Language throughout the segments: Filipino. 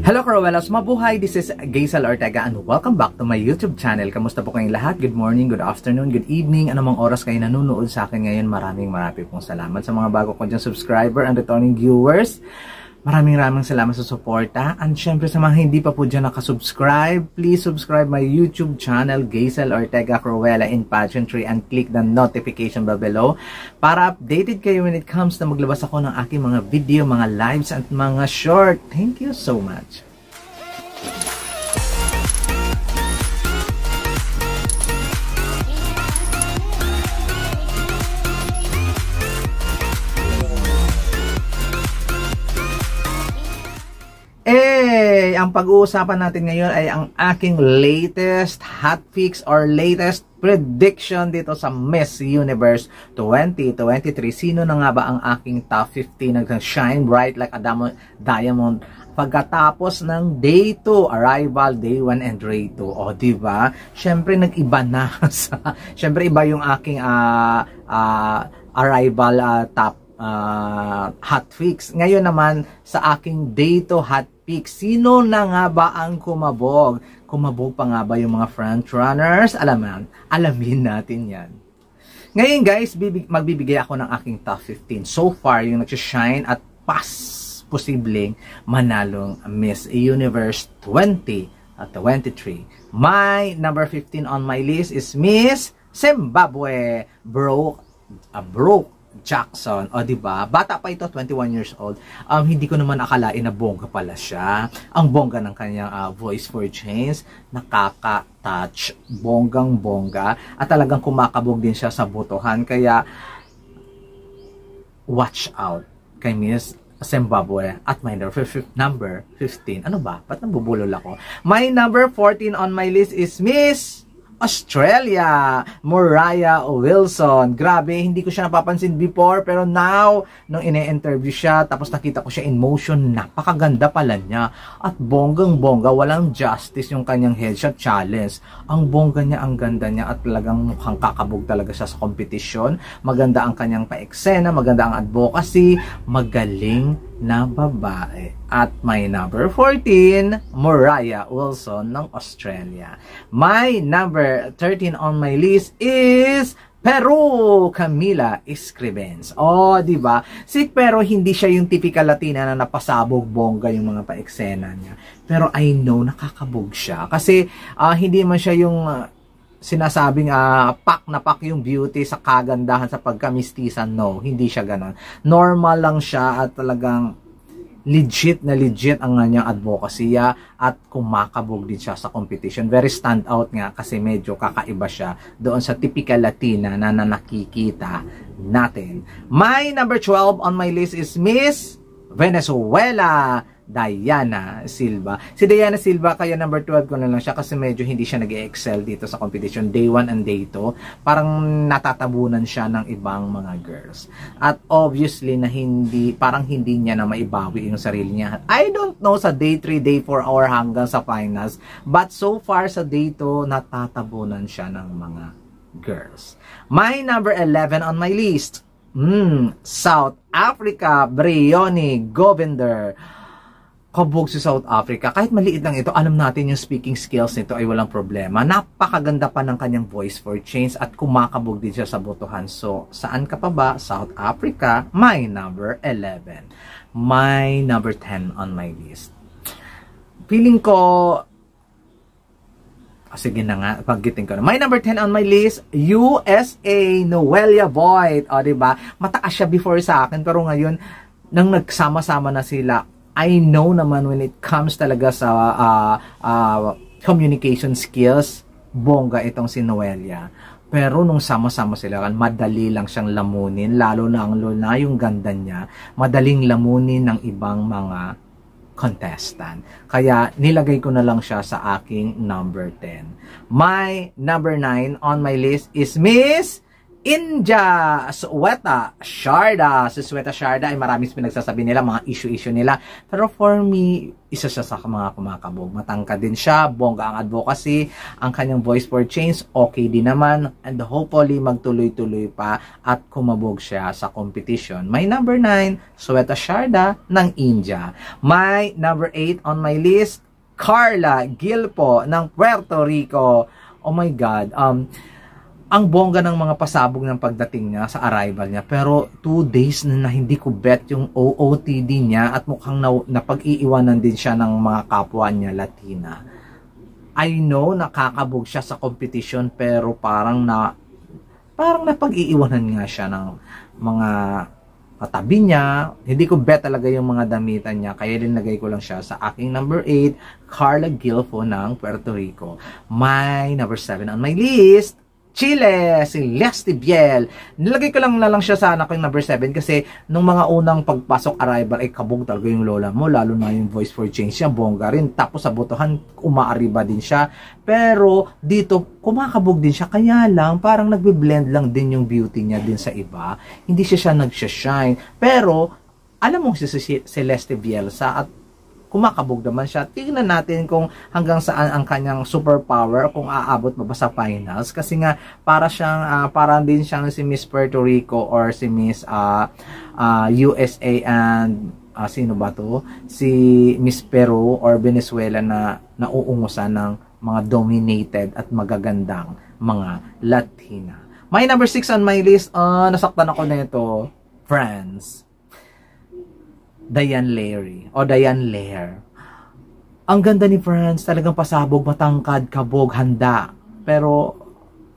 Hello Cruellas, mabuhay! This is Gaisel Ortega and welcome back to my YouTube channel. Kamusta po kayong lahat? Good morning, good afternoon, good evening. Anumang oras kayo nanonood sa akin ngayon, maraming pong salamat sa mga bago ko dyan subscriber and returning viewers. Maraming salamat sa suporta. And syempre sa mga hindi pa po dyan nakasubscribe, please subscribe my YouTube channel, Gaisel Ortega Cruella in Pageantry, and click the notification bell below para updated kayo when it comes na maglabas ako ng aking mga video, mga lives, at mga short. Thank you so much. Ang pag-uusapan natin ngayon ay ang aking latest hotfix or latest prediction dito sa Miss Universe 2023. Sino na nga ba ang aking top 50 nag-shine bright like a diamond pagkatapos ng day 2, arrival, day 1, and day 2? O, diba? Syempre, nag-iba na. Syempre, iba yung aking arrival top hotfix. Ngayon naman, sa aking day 2 hotfix, sino na nga ba ang kumabog? Kumabog pa nga ba yung mga frontrunners? Alamin natin yan. Ngayon guys, magbibigay ako ng aking top 15. So far, yung nag-shine at posibleng manalong Miss Universe 2023. My number 15 on my list is Miss Zimbabwe, Brooke Jackson. O diba? Bata pa ito, 21 years old. Hindi ko naman akalain na bongga pala siya. Ang bongga ng kanyang voice for change, nakaka-touch, bonggang-bongga, at talagang kumakabog din siya sa botohan. Kaya watch out kay Miss Zimbabwe at my number 15. Ano ba? Ba't nabubulol ako? My number 14 on my list is Miss Australia, Moriah Wilson. Grabe, hindi ko siya napapansin before, pero now, nung ine-interview siya, tapos nakita ko siya in motion, napakaganda pala niya. At bonggang-bongga, walang justice yung kanyang headshot challenge. Ang bongga niya, ang ganda niya, at talagang mukhang kakabog talaga siya sa kompetisyon. Maganda ang kanyang pa-eksena, maganda ang advocacy, magaling na babae. At my number 14, Moriah Wilson ng Australia. My number 13 on my list is Peru, Camila Escrivens. Oh, di ba? Pero hindi siya yung typical Latina na napasabog bongga yung mga pa-eksena niya. Pero I know nakakabog siya kasi hindi man siya yung sinasabing pak na pak yung beauty sa kagandahan sa pagkamistisan. No, hindi siya ganon. Normal lang siya at talagang legit ang kanyang advocacy at kumakabog din siya sa competition. Very stand out nga kasi medyo kakaiba siya doon sa typical Latina na nakikita natin. My number 12 on my list is Miss Venezuela, Diana Silva. Si Diana Silva, kaya number 12 ko na lang siya kasi medyo hindi siya nag-excel dito sa competition day 1 and day 2. Parang natatabunan siya ng ibang mga girls. At obviously na parang hindi niya na maibawi yung sarili niya. I don't know sa day 3, day 4 or hanggang sa finals. But so far sa day 2, natatabunan siya ng mga girls. My number 11 on my list, South Africa, Briony Govinder. Kabog si South Africa. Kahit maliit lang ito, alam natin yung speaking skills nito ay walang problema. Napakaganda pa ng kanyang voice for change at kumakabog din siya sa botohan. So, saan ka pa ba? South Africa, my number 11. My number 10 on my list. Feeling ko, sige na nga, paggiting ko na. My number 10 on my list, USA, Noelia Voigt. O, diba? Mataas siya before sa akin, pero ngayon, nang nagsama-sama na sila, I know naman when it comes talaga sa communication skills, bongga itong si Noelia. Pero nung sama-sama sila, madali lang siyang lamunin, lalo na yung ganda niya, madaling lamunin ng ibang mga contestant. Kaya nilagay ko na lang siya sa aking number 10. My number 9 on my list is Miss India, Sweta Sharda. Si Sweta Sharda ay maraming pinagsasabi nila, mga issue nila. Pero for me, isa siya sa mga kumakabog. Matangkad din siya, bongga ang advocacy, ang kanyang voice for change, okay din naman. And hopefully, magtuloy-tuloy pa at kumabog siya sa competition. My number 9, Sweta Sharda ng India. My number 8 on my list, Carla Gilpo ng Puerto Rico. Oh my God. Ang bongga ng mga pasabog ng pagdating niya sa arrival niya. Pero 2 days na hindi ko bet yung OOTD niya at mukhang napag-iiwanan din siya ng mga kapwa niya Latina. I know nakakabog siya sa competition pero parang napag-iiwanan nga siya ng mga katabi niya. Hindi ko bet talaga yung mga damitan niya. Kaya linagay ko lang siya sa aking number 8, Carla Gilpo ng Puerto Rico. My number 7 on my list, Chile, si Leslie Biel. Nilagay ko lang siya sa anak ko yung number 7 kasi nung mga unang pagpasok arrival ay kabog talaga yung lola mo, lalo na yung voice for change niya, bongga rin. Tapos sa botohan, umaariba din siya. Pero dito, kumakabog din siya. Kaya lang, parang nagbe-blend lang din yung beauty niya din sa iba. Hindi siya nag-shine. Pero, alam mo si Leslie Bielsa at kumakabog naman siya. Tingnan natin kung hanggang saan ang kanyang superpower, kung aabot ba sa finals. Kasi nga, para din siyang si Miss Puerto Rico or si Miss USA and sino ba to? Si Miss Peru or Venezuela na nauungusan ng mga dominated at magagandang mga Latina. My number 6 on my list, nasaktan ako na ito, France. Diane Lair o Diane Lair. Ang ganda ni France, talagang pasabog, matangkad, kabog, handa. Pero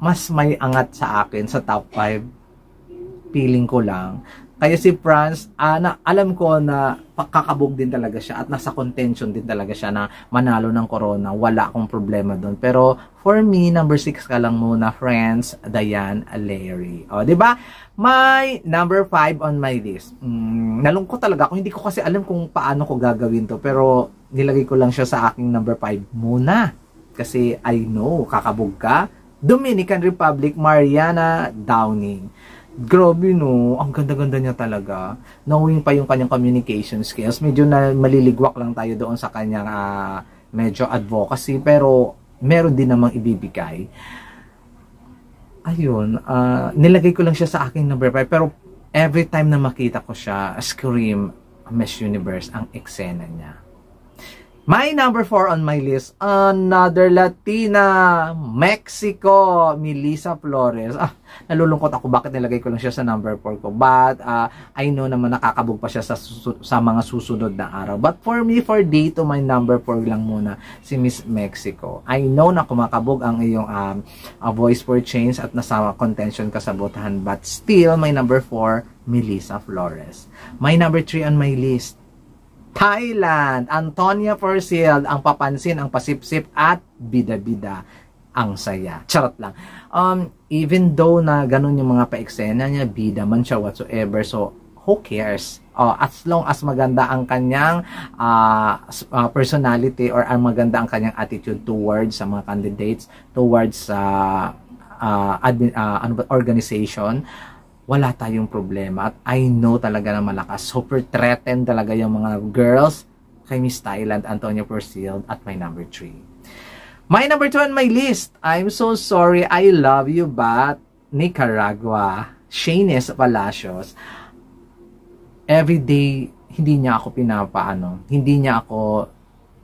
mas may angat sa akin sa top 5. Feeling ko lang. Kaya si France, alam ko na kakabog din talaga siya at nasa contention din talaga siya na manalo ng corona. Wala akong problema doon. Pero for me, number 6 ka lang muna, France, Diane Lair. O, diba? My number 5 on my list. Nalungkot talaga ako. Hindi ko kasi alam kung paano ko gagawin to. Pero nilagay ko lang siya sa aking number 5 muna. Kasi I know, kakabog ka. Dominican Republic, Mariana Downing. Grabe no, ang ganda-ganda niya talaga. Knowing pa yung kanyang communication skills. Medyo na maliligwak lang tayo doon sa kanyang medyo advocacy. Pero meron din namang ibibigay. Ayun, nilagay ko lang siya sa aking number 5. Pero every time na makita ko siya, scream Miss Universe ang eksena niya. My number 4 on my list, another Latina, Mexico, Melissa Flores. Nalulungkot ako bakit nilagay ko lang siya sa number 4 ko. But I know naman nakakabog pa siya sa mga susunod na araw. But for me, for dito, my number 4 lang muna, si Miss Mexico. I know na kumakabog ang iyong voice for change at nasa contention ka sa botahan. But still, my number 4, Melissa Flores. My number 3 on my list, Thailand, Antonia Porcel, ang papansin, ang pasipsip at bida-bida, ang saya. Charot lang. Even though na ganun yung mga pa-eksena niya, bida man siya whatsoever, so who cares? As long as maganda ang kanyang personality or ang maganda ang kanyang attitude towards sa mga candidates, towards organization, wala tayong problema. At I know talaga na malakas. Super threatened talaga yung mga girls kay Miss Thailand, Antonia Porcel at my number 3. My number 2 on my list, I'm so sorry, I love you, but Nicaragua, Shaynes Palacios. Everyday, hindi niya ako hindi niya ako,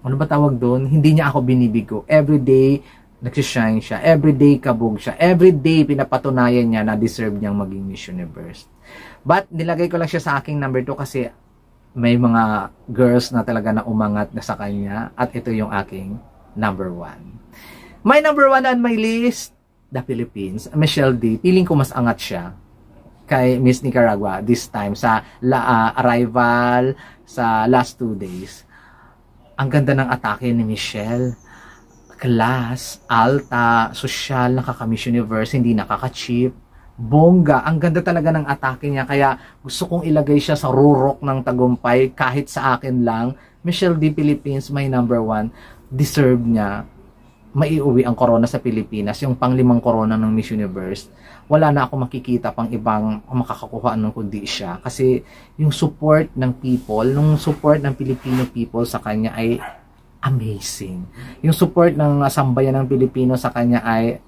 ano ba tawag doon? Hindi niya ako binibigo. Everyday, nagsishine siya. Everyday kabog siya. Everyday pinapatunayan niya na deserve niyang maging Miss Universe. But nilagay ko lang siya sa aking number 2 kasi may mga girls na talaga na umangat na sa kanya at ito yung aking number 1. My number 1 on my list, the Philippines, Michelle D. Feeling ko mas angat siya kay Miss Nicaragua this time sa arrival sa last 2 days. Ang ganda ng atake ni Michelle. Class, alta, social, nakaka-Miss Universe, hindi nakaka-cheap, bongga. Ang ganda talaga ng atake niya, kaya gusto kong ilagay siya sa rurok ng tagumpay kahit sa akin lang. Michelle D. Philippines, my number 1, deserve niya. maiuwi ang corona sa Pilipinas, yung pang-5 corona ng Miss Universe, wala na ako makikita pang ibang makakakuha nun kundi siya. Kasi yung support ng people, nung support ng Filipino people sa kanya ay amazing. Yung support ng sambayan ng Pilipino sa kanya ay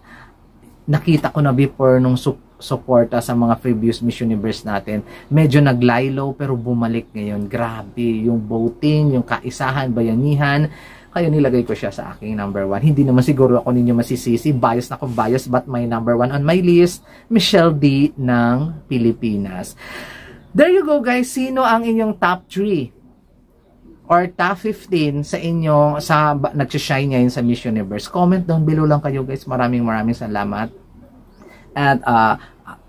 nakita ko na before nung suporta sa mga previous Miss Universe natin. Medyo nag-lie low pero bumalik ngayon. Grabe, yung voting, yung kaisahan, bayanihan, kaya nilagay ko siya sa aking number 1. Hindi naman siguro ako ninyo masisisi. Bias na akong bias, but my number 1 on my list, Michelle D ng Pilipinas. There you go guys. Sino ang inyong top 3 or top 15 sa inyong nagsishine ngayon sa Miss Universe? Comment down below lang kayo guys. Maraming salamat. At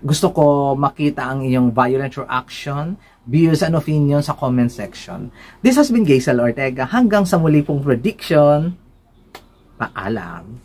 gusto ko makita ang inyong violent reaction, views and opinion sa comment section. This has been Gaisel Ortega. Hanggang sa muli pong prediction. Paalam.